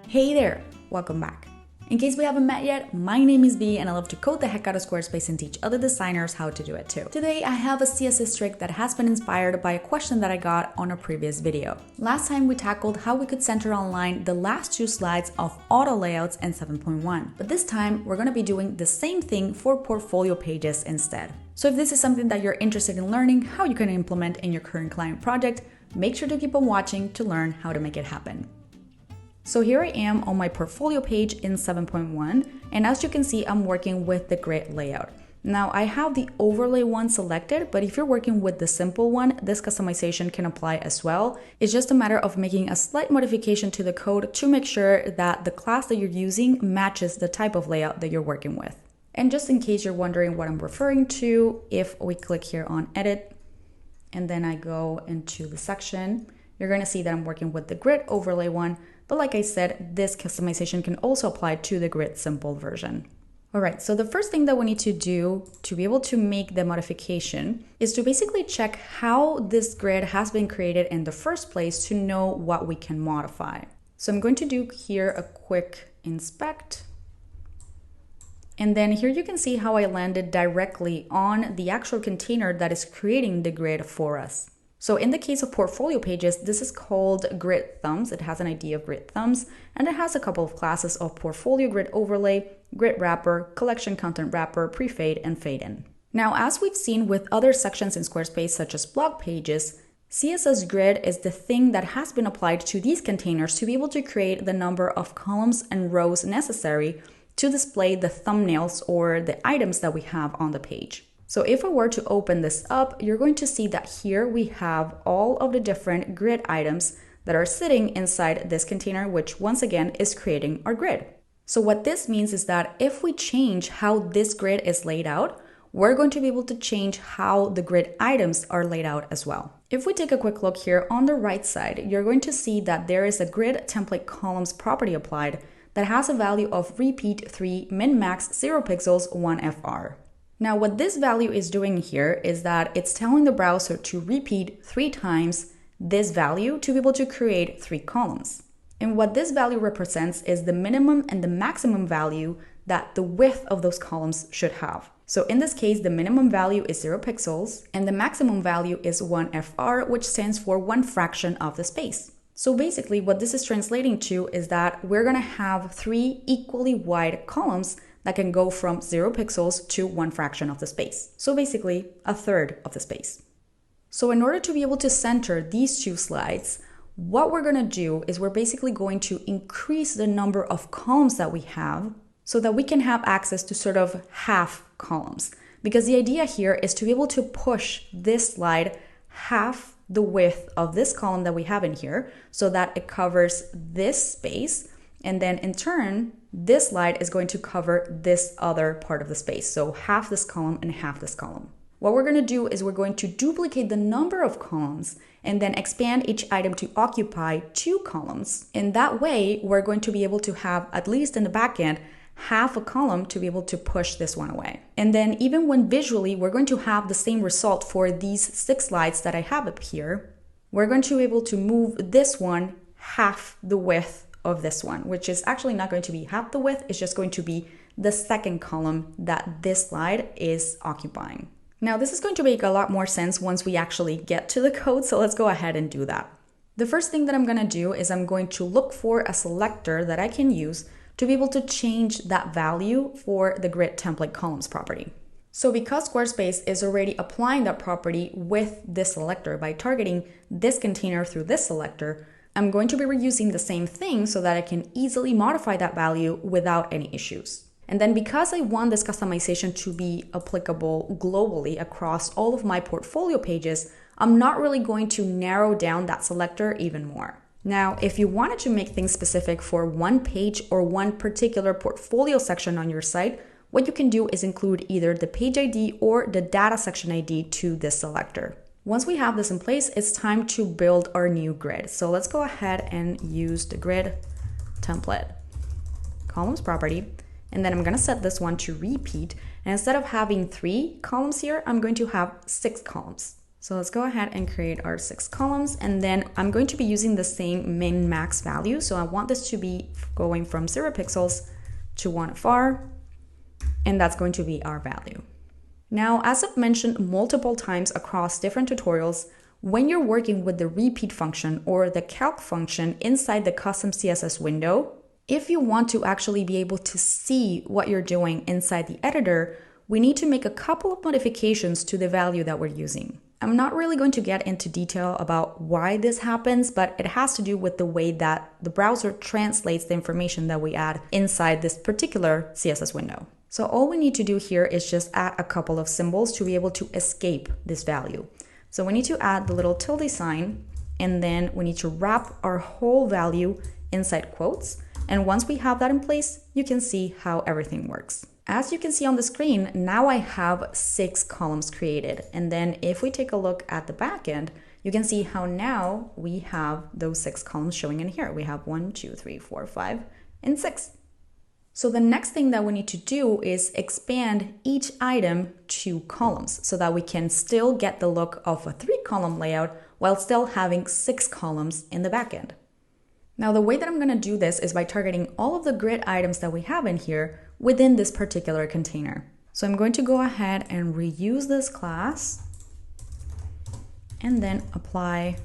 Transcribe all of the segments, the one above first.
Hey there, welcome back. In case we haven't met yet, my name is B and I love to code the heck out of Squarespace and teach other designers how to do it too. Today I have a CSS trick that has been inspired by a question that I got on a previous video. Last time we tackled how we could center online the last two slides of auto layouts in 7.1, but this time we're going to be doing the same thing for portfolio pages instead. So if this is something that you're interested in learning how you can implement in your current client project, make sure to keep on watching to learn how to make it happen. So here I am on my portfolio page in 7.1, and as you can see, I'm working with the grid layout. Now I have the overlay one selected, but if you're working with the simple one, this customization can apply as well. It's just a matter of making a slight modification to the code to make sure that the class that you're using matches the type of layout that you're working with. And just in case you're wondering what I'm referring to, if we click here on edit, and then I go into the section, you're going to see that I'm working with the grid overlay one. But like I said, this customization can also apply to the grid simple version. All right, so the first thing that we need to do to be able to make the modification is to basically check how this grid has been created in the first place to know what we can modify. So I'm going to do here a quick inspect. And then here you can see how I landed directly on the actual container that is creating the grid for us. So in the case of portfolio pages, this is called grid thumbs. It has an ID of grid thumbs, and it has a couple of classes of portfolio grid overlay, grid wrapper, collection content wrapper, pre-fade, and fade in. Now, as we've seen with other sections in Squarespace, such as blog pages, CSS grid is the thing that has been applied to these containers to be able to create the number of columns and rows necessary to display the thumbnails or the items that we have on the page. So if we were to open this up, you're going to see that here we have all of the different grid items that are sitting inside this container, which once again is creating our grid. So what this means is that if we change how this grid is laid out, we're going to be able to change how the grid items are laid out as well. If we take a quick look here on the right side, you're going to see that there is a grid template columns property applied that has a value of repeat 3 min max 0 pixels 1 fr. Now what this value is doing here is that it's telling the browser to repeat 3 times this value to be able to create 3 columns. And what this value represents is the minimum and the maximum value that the width of those columns should have. So in this case, the minimum value is 0 pixels and the maximum value is 1 fr, which stands for 1 fraction of the space. So basically what this is translating to is that we're going to have 3 equally wide columns that can go from 0 pixels to 1 fraction of the space. So basically a third of the space. So in order to be able to center these two slides, what we're going to do is we're basically going to increase the number of columns that we have so that we can have access to sort of half columns. Because the idea here is to be able to push this slide half the width of this column that we have in here so that it covers this space. And then in turn, this slide is going to cover this other part of the space. So half this column and half this column. What we're going to do is we're going to duplicate the number of columns and then expand each item to occupy 2 columns. In that way, we're going to be able to have, at least in the back end, half a column to be able to push this one away. And then even when visually, we're going to have the same result for these 6 slides that I have up here, we're going to be able to move this one half the width of this one, which is actually not going to be half the width, it's just going to be the second column that this slide is occupying. Now this is going to make a lot more sense once we actually get to the code, so let's go ahead and do that. The first thing that I'm going to do is I'm going to look for a selector that I can use to be able to change that value for the grid template columns property. So because Squarespace is already applying that property with this selector by targeting this container through this selector, I'm going to be reusing the same thing so that I can easily modify that value without any issues. And then because I want this customization to be applicable globally across all of my portfolio pages, I'm not really going to narrow down that selector even more. Now, if you wanted to make things specific for one page or one particular portfolio section on your site, what you can do is include either the page ID or the data section ID to this selector. Once we have this in place, it's time to build our new grid. So let's go ahead and use the grid template columns property. And then I'm going to set this one to repeat. And instead of having 3 columns here, I'm going to have 6 columns. So let's go ahead and create our 6 columns, and then I'm going to be using the same min max value. So I want this to be going from 0 pixels to 1 far, and that's going to be our value. Now, as I've mentioned multiple times across different tutorials, when you're working with the repeat function or the calc function inside the custom CSS window, if you want to actually be able to see what you're doing inside the editor, we need to make a couple of modifications to the value that we're using. I'm not really going to get into detail about why this happens, but it has to do with the way that the browser translates the information that we add inside this particular CSS window. So all we need to do here is just add a couple of symbols to be able to escape this value. So we need to add the little tilde sign, and then we need to wrap our whole value inside quotes. And once we have that in place, you can see how everything works. As you can see on the screen, now I have 6 columns created. And then if we take a look at the back end, you can see how now we have those 6 columns showing in here. We have 1, 2, 3, 4, 5, and 6. So the next thing that we need to do is expand each item to columns so that we can still get the look of a 3-column layout while still having 6 columns in the back end. Now, the way that I'm going to do this is by targeting all of the grid items that we have in here within this particular container. So I'm going to go ahead and reuse this class and then apply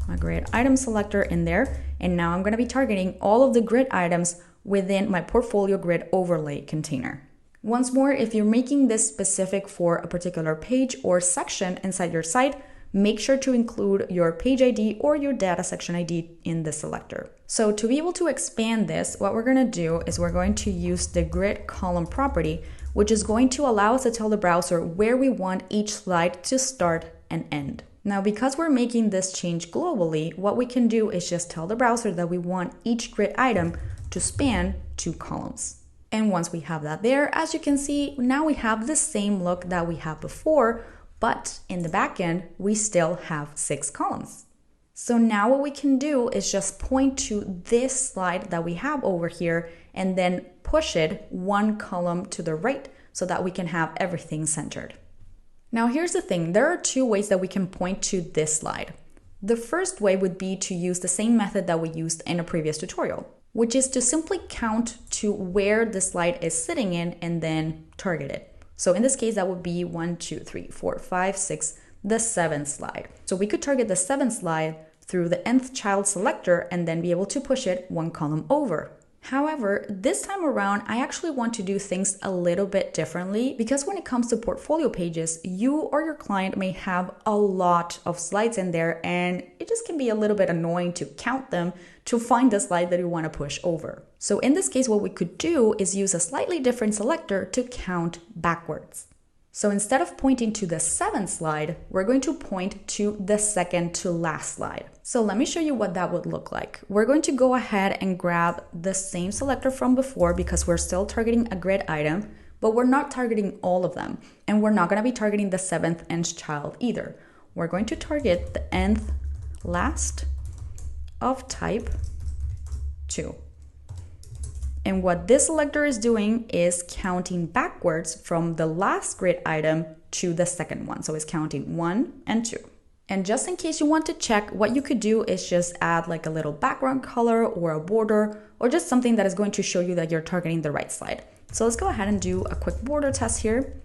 my grid item selector in there. And now I'm going to be targeting all of the grid items within my portfolio grid overlay container. Once more, if you're making this specific for a particular page or section inside your site, make sure to include your page ID or your data section ID in the selector. So to be able to expand this, what we're going to do is we're going to use the grid column property, which is going to allow us to tell the browser where we want each slide to start and end. Now, because we're making this change globally, what we can do is just tell the browser that we want each grid item to span 2 columns. And once we have that there, as you can see, now we have the same look that we had before, but in the back end, we still have 6 columns. So now what we can do is just point to this slide that we have over here and then push it 1 column to the right so that we can have everything centered. Now here's the thing, there are 2 ways that we can point to this slide. The first way would be to use the same method that we used in a previous tutorial, which is to simply count to where the slide is sitting in and then target it. So in this case, that would be 1, 2, 3, 4, 5, 6, the 7th slide. So we could target the 7th slide through the nth child selector and then be able to push it 1 column over. However, this time around, I actually want to do things a little bit differently because when it comes to portfolio pages, you or your client may have a lot of slides in there and it just can be a little bit annoying to count them to find the slide that you want to push over. So in this case, what we could do is use a slightly different selector to count backwards. So instead of pointing to the 7th slide, we're going to point to the 2nd to last slide. So let me show you what that would look like. We're going to go ahead and grab the same selector from before because we're still targeting a grid item, but we're not targeting all of them. And we're not going to be targeting the 7th nth child either. We're going to target the nth last of type 2. And what this selector is doing is counting backwards from the last grid item to the 2nd one. So it's counting 1 and 2. And just in case you want to check, what you could do is just add like a little background color or a border or just something that is going to show you that you're targeting the right slide. So let's go ahead and do a quick border test here.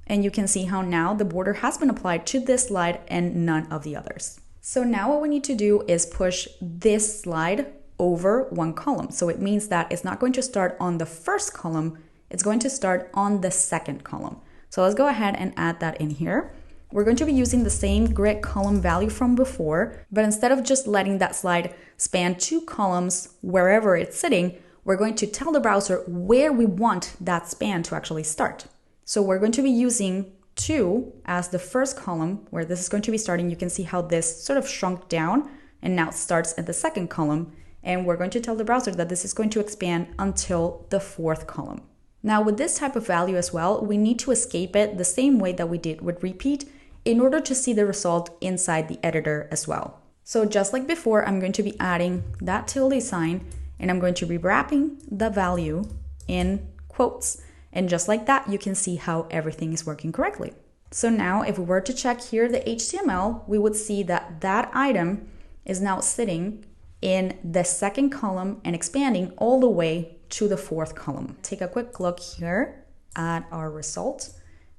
And you can see how now the border has been applied to this slide and none of the others. So now what we need to do is push this slide over 1 column. So it means that it's not going to start on the 1st column, it's going to start on the 2nd column. So let's go ahead and add that in here. We're going to be using the same grid column value from before, but instead of just letting that slide span 2 columns wherever it's sitting, we're going to tell the browser where we want that span to actually start. So we're going to be using 2 as the 1st column where this is going to be starting. You can see how this sort of shrunk down and now it starts at the 2nd column. And we're going to tell the browser that this is going to expand until the 4th column. Now with this type of value as well, we need to escape it the same way that we did with repeat in order to see the result inside the editor as well. So just like before, I'm going to be adding that tilde sign and I'm going to be wrapping the value in quotes. And just like that, you can see how everything is working correctly. So now if we were to check here the HTML, we would see that that item is now sitting in the second column and expanding all the way to the fourth column. Take a quick look here at our result.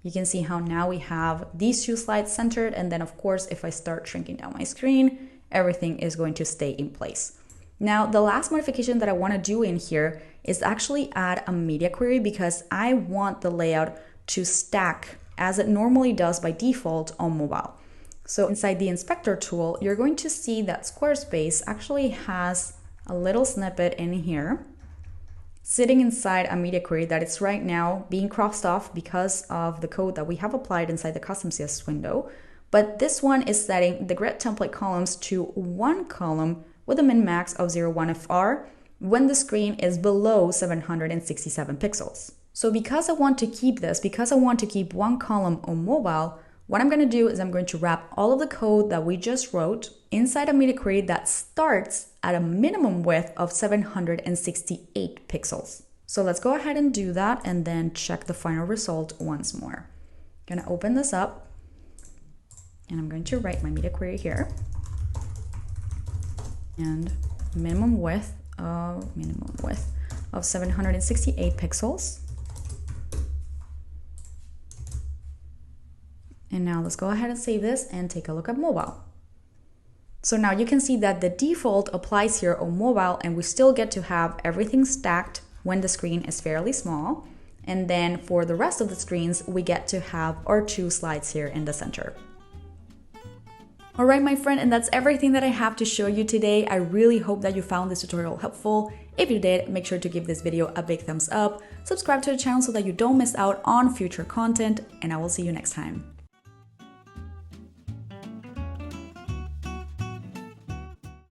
You can see how now we have these two slides centered, and then of course if I start shrinking down my screen, everything is going to stay in place. Now the last modification that I want to do in here is actually add a media query, because I want the layout to stack as it normally does by default on mobile. So inside the inspector tool, you're going to see that Squarespace actually has a little snippet in here sitting inside a media query that is right now being crossed off because of the code that we have applied inside the custom CSS window. But this one is setting the grid template columns to one column with a min max of 0.1 FR when the screen is below 767 pixels. So because I want to keep this, because I want to keep one column on mobile, what I'm going to do is I'm going to wrap all of the code that we just wrote inside a media query that starts at a minimum width of 768 pixels. So let's go ahead and do that and then check the final result once more. I'm going to open this up and I'm going to write my media query here. And minimum width of 768 pixels. And now let's go ahead and save this and take a look at mobile. So now you can see that the default applies here on mobile, and we still get to have everything stacked when the screen is fairly small. And then for the rest of the screens, we get to have our two slides here in the center. All right, my friend, and that's everything that I have to show you today. I really hope that you found this tutorial helpful. If you did, make sure to give this video a big thumbs up, subscribe to the channel so that you don't miss out on future content, and I will see you next time.